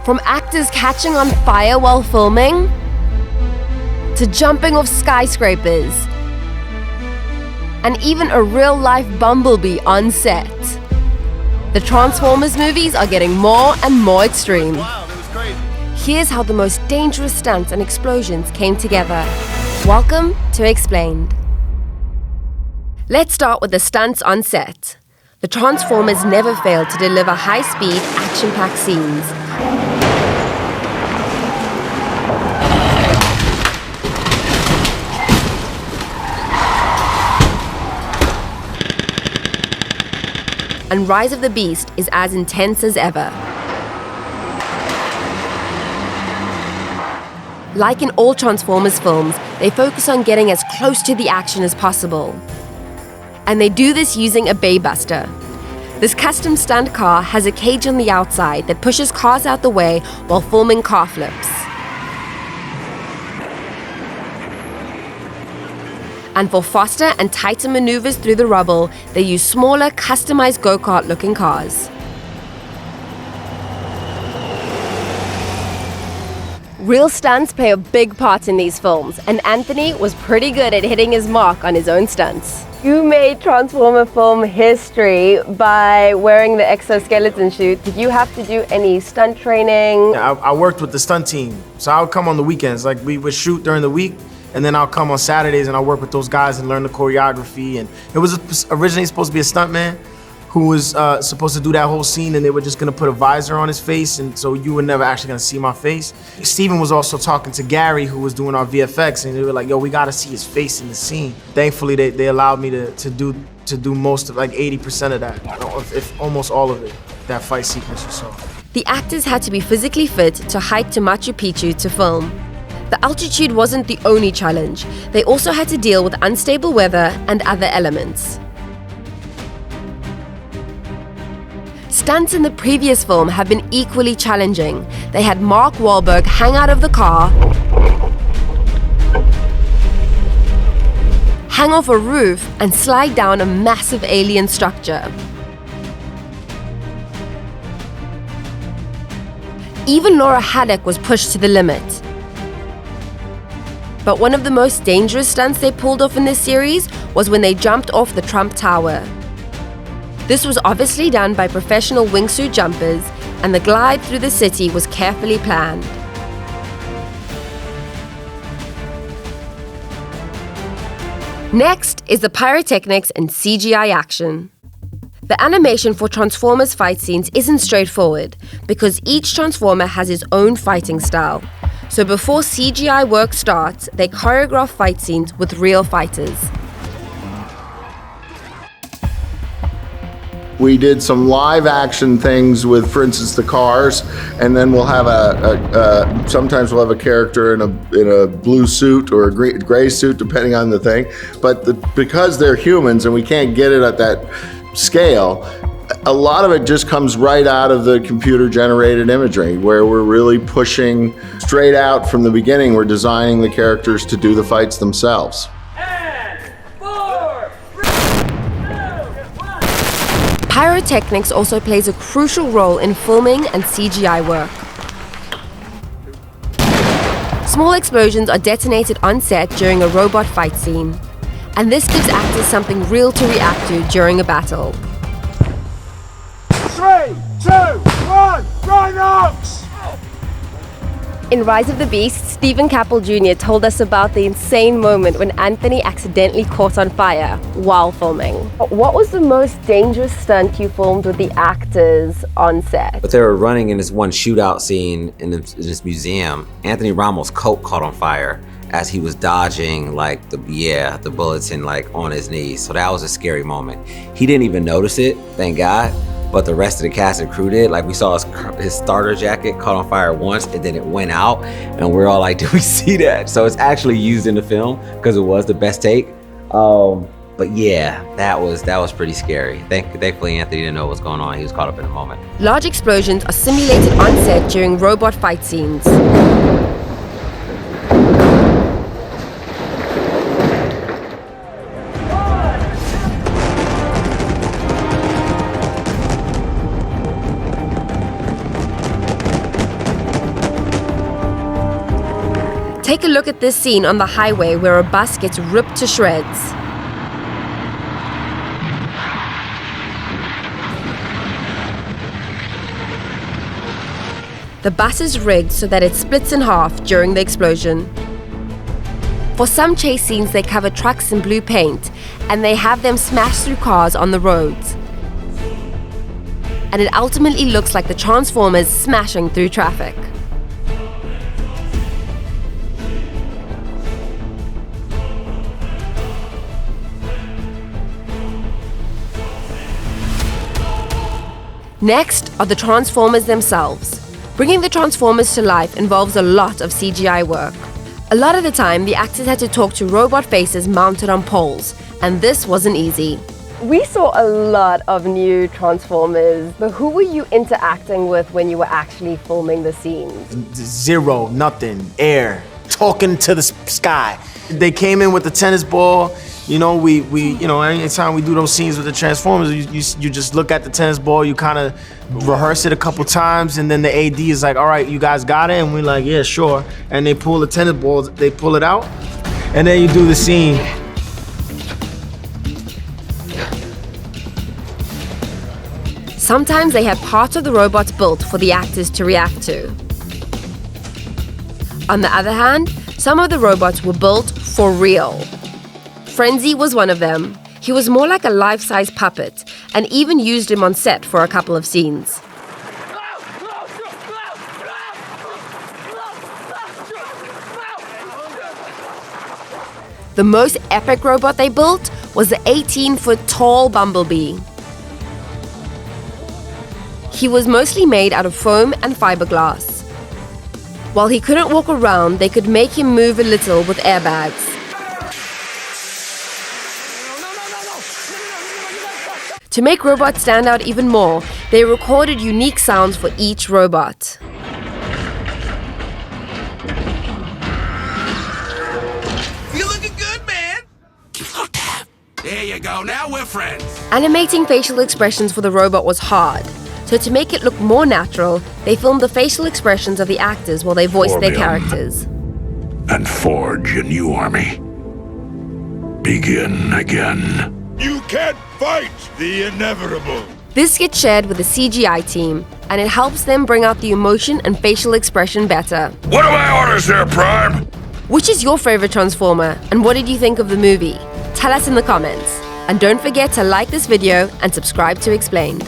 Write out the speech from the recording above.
From actors catching on fire while filming, to jumping off skyscrapers, and even a real-life bumblebee on set. The Transformers movies are getting more and more extreme. Wow, that was crazy. Here's how the most dangerous stunts and explosions came together. Welcome to Explained. Let's start with the stunts on set. The Transformers never failed to deliver high-speed, action-packed scenes. And Rise of the Beast is as intense as ever. Like in all Transformers films, they focus on getting as close to the action as possible. And they do this using a Baybuster. This custom stunt car has a cage on the outside that pushes cars out the way while filming car flips. And for faster and tighter maneuvers through the rubble, they use smaller, customized go-kart looking cars. Real stunts play a big part in these films, and Anthony was pretty good at hitting his mark on his own stunts. You made Transformer film history by wearing the exoskeleton suit. Did you have to do any stunt training? I worked with the stunt team, so I would come on the weekends. Like, we would shoot during the week, and then I'll come on Saturdays and I'll work with those guys and learn the choreography. And it was originally supposed to be a stuntman who was supposed to do that whole scene, and they were just gonna put a visor on his face, and so you were never actually gonna see my face. Steven was also talking to Gary, who was doing our VFX, and they were like, yo, we gotta see his face in the scene. Thankfully, they allowed me to do most of, like 80% of that, if almost all of it, that fight sequence you saw. The actors had to be physically fit to hike to Machu Picchu to film. The altitude wasn't the only challenge. They also had to deal with unstable weather and other elements. Stunts in the previous film have been equally challenging. They had Mark Wahlberg hang out of the car, hang off a roof, and slide down a massive alien structure. Even Laura Haddock was pushed to the limit. But one of the most dangerous stunts they pulled off in this series was when they jumped off the Trump Tower. This was obviously done by professional wingsuit jumpers, and the glide through the city was carefully planned. Next is the pyrotechnics and CGI action. The animation for Transformers fight scenes isn't straightforward because each Transformer has his own fighting style. So before CGI work starts, they choreograph fight scenes with real fighters. We did some live action things with, for instance, the cars, and then we'll have sometimes we'll have a character in a blue suit or a gray suit, depending on the thing. But because they're humans and we can't get it at that scale, a lot of it just comes right out of the computer-generated imagery, where we're really pushing straight out from the beginning. We're designing the characters to do the fights themselves. Pyrotechnics also plays a crucial role in filming and CGI work. Small explosions are detonated on set during a robot fight scene, and this gives actors something real to react to during a battle. 3, 2, 1, Rhinox! In Rise of the Beast, Stephen Caple Jr. told us about the insane moment when Anthony accidentally caught on fire while filming. What was the most dangerous stunt you filmed with the actors on set? But they were running in this one shootout scene in this museum. Anthony Rommel's coat caught on fire as he was dodging the bullets and on his knees. So that was a scary moment. He didn't even notice it, thank God. But the rest of the cast and crew did. We saw his starter jacket caught on fire once, and then it went out, and we're all like, did we see that? So it's actually used in the film because it was the best take. But yeah, that was pretty scary. Thankfully, Anthony didn't know what was going on. He was caught up in the moment. Large explosions are simulated on set during robot fight scenes. Take a look at this scene on the highway where a bus gets ripped to shreds. The bus is rigged so that it splits in half during the explosion. For some chase scenes, they cover trucks in blue paint, and they have them smash through cars on the roads. And it ultimately looks like the Transformers smashing through traffic. Next are the Transformers themselves. Bringing the Transformers to life involves a lot of CGI work. A lot of the time, the actors had to talk to robot faces mounted on poles, and this wasn't easy. We saw a lot of new Transformers, but who were you interacting with when you were actually filming the scenes? Zero, nothing, air, talking to the sky. They came in with the tennis ball. You know, anytime we do those scenes with the Transformers, you just look at the tennis ball, you kind of rehearse it a couple times, and then the AD is like, all right, you guys got it? And we're like, yeah, sure. And they pull the tennis ball, they pull it out, and then you do the scene. Sometimes they had parts of the robots built for the actors to react to. On the other hand, some of the robots were built for real. Frenzy was one of them. He was more like a life-size puppet, and even used him on set for a couple of scenes. The most epic robot they built was the 18-foot tall Bumblebee. He was mostly made out of foam and fiberglass. While he couldn't walk around, they could make him move a little with airbags. To make robots stand out even more, they recorded unique sounds for each robot. You're looking good, man. There you go, now we're friends. Animating facial expressions for the robot was hard. So to make it look more natural, they filmed the facial expressions of the actors while they voiced their characters. And forge a new army. Begin again. You can't fight the inevitable. This gets shared with the CGI team, and it helps them bring out the emotion and facial expression better. What are my orders there, Prime? Which is your favorite Transformer, and what did you think of the movie? Tell us in the comments. And don't forget to like this video and subscribe to Xplained.